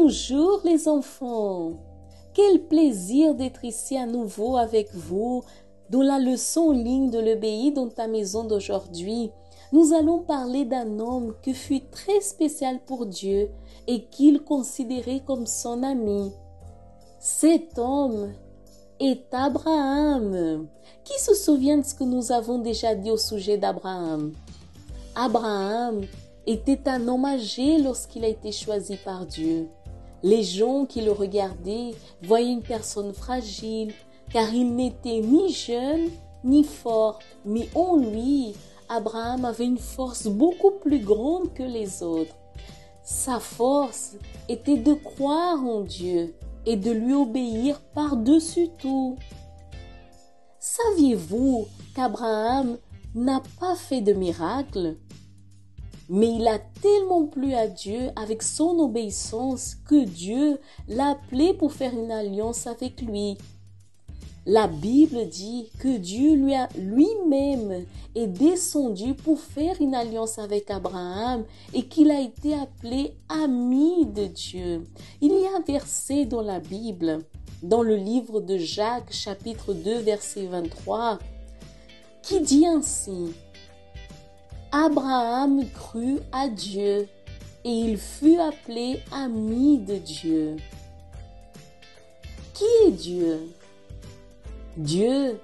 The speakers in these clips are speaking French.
Bonjour les enfants! Quel plaisir d'être ici à nouveau avec vous dans la leçon en ligne de l'EBI dans ta maison d'aujourd'hui. Nous allons parler d'un homme qui fut très spécial pour Dieu et qu'il considérait comme son ami. Cet homme est Abraham. Qui se souvient de ce que nous avons déjà dit au sujet d'Abraham? Abraham était un homme âgé lorsqu'il a été choisi par Dieu. Les gens qui le regardaient voyaient une personne fragile, car il n'était ni jeune ni fort, mais en lui, Abraham avait une force beaucoup plus grande que les autres. Sa force était de croire en Dieu et de lui obéir par-dessus tout. Saviez-vous qu'Abraham n'a pas fait de miracle? Mais il a tellement plu à Dieu avec son obéissance que Dieu l'a appelé pour faire une alliance avec lui. La Bible dit que Dieu lui-même est descendu pour faire une alliance avec Abraham et qu'il a été appelé ami de Dieu. Il y a un verset dans la Bible, dans le livre de Jacques, chapitre 2, verset 23, qui dit ainsi: Abraham crut à Dieu et il fut appelé ami de Dieu. Qui est Dieu? Dieu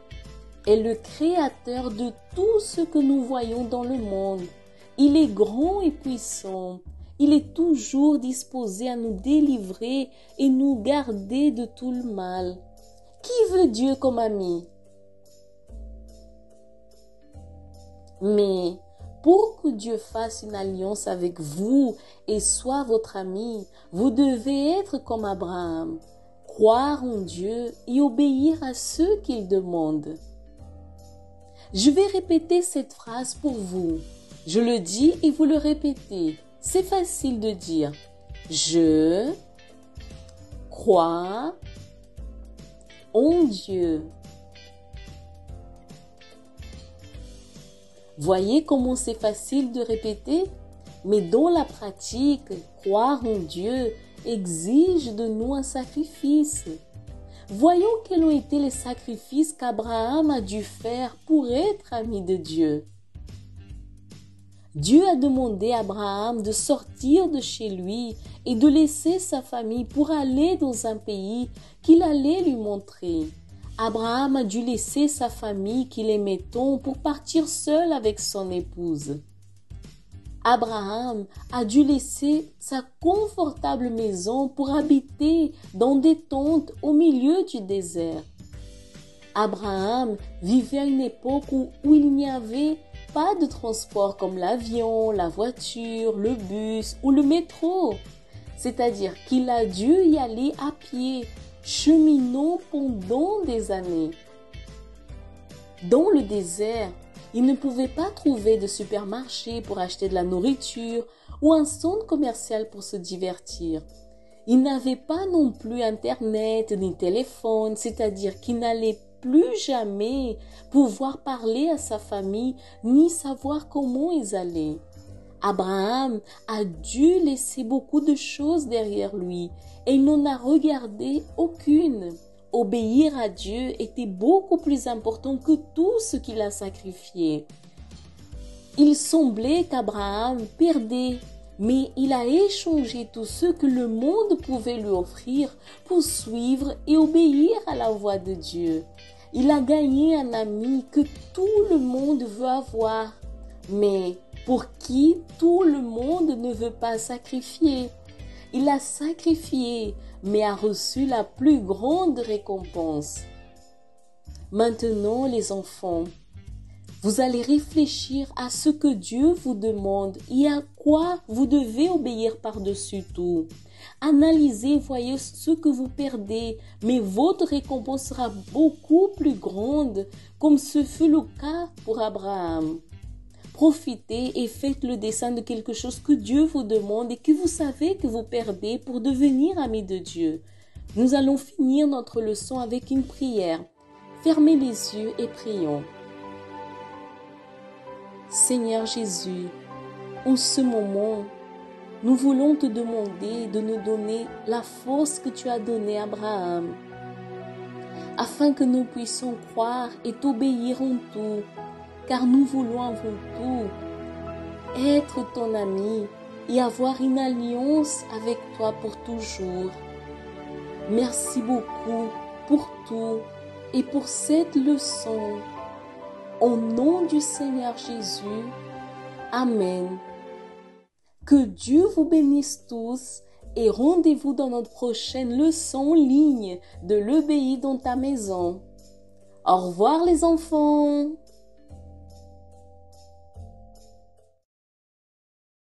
est le créateur de tout ce que nous voyons dans le monde. Il est grand et puissant. Il est toujours disposé à nous délivrer et nous garder de tout le mal. Qui veut Dieu comme ami? Mais pour que Dieu fasse une alliance avec vous et soit votre ami, vous devez être comme Abraham, croire en Dieu et obéir à ce qu'il demande. Je vais répéter cette phrase pour vous. Je le dis et vous le répétez. C'est facile de dire. Je crois en Dieu. Voyez comment c'est facile de répéter? Mais dans la pratique, croire en Dieu exige de nous un sacrifice. Voyons quels ont été les sacrifices qu'Abraham a dû faire pour être ami de Dieu. Dieu a demandé à Abraham de sortir de chez lui et de laisser sa famille pour aller dans un pays qu'il allait lui montrer. Abraham a dû laisser sa famille qu'il aimait tant pour partir seul avec son épouse. Abraham a dû laisser sa confortable maison pour habiter dans des tentes au milieu du désert. Abraham vivait à une époque où il n'y avait pas de transport comme l'avion, la voiture, le bus ou le métro. C'est-à-dire qu'il a dû y aller à pied, cheminant pendant des années. Dans le désert, il ne pouvait pas trouver de supermarché pour acheter de la nourriture ou un centre commercial pour se divertir. Il n'avait pas non plus Internet ni téléphone, c'est-à-dire qu'il n'allait plus jamais pouvoir parler à sa famille ni savoir comment ils allaient. Abraham a dû laisser beaucoup de choses derrière lui et il n'en a regardé aucune. Obéir à Dieu était beaucoup plus important que tout ce qu'il a sacrifié. Il semblait qu'Abraham perdait, mais il a échangé tout ce que le monde pouvait lui offrir pour suivre et obéir à la voix de Dieu. Il a gagné un ami que tout le monde veut avoir, mais pour qui tout le monde ne veut pas sacrifier. Il a sacrifié, mais a reçu la plus grande récompense. Maintenant, les enfants, vous allez réfléchir à ce que Dieu vous demande et à quoi vous devez obéir par-dessus tout. Analysez, voyez ce que vous perdez, mais votre récompense sera beaucoup plus grande, comme ce fut le cas pour Abraham. Profitez et faites le dessin de quelque chose que Dieu vous demande et que vous savez que vous perdez pour devenir ami de Dieu. Nous allons finir notre leçon avec une prière. Fermez les yeux et prions. Seigneur Jésus, en ce moment, nous voulons te demander de nous donner la force que tu as donnée à Abraham, afin que nous puissions croire et t'obéir en tout, car nous voulons avant tout être ton ami et avoir une alliance avec toi pour toujours. Merci beaucoup pour tout et pour cette leçon. Au nom du Seigneur Jésus, Amen. Que Dieu vous bénisse tous et rendez-vous dans notre prochaine leçon en ligne de l'EBI dans ta maison. Au revoir les enfants.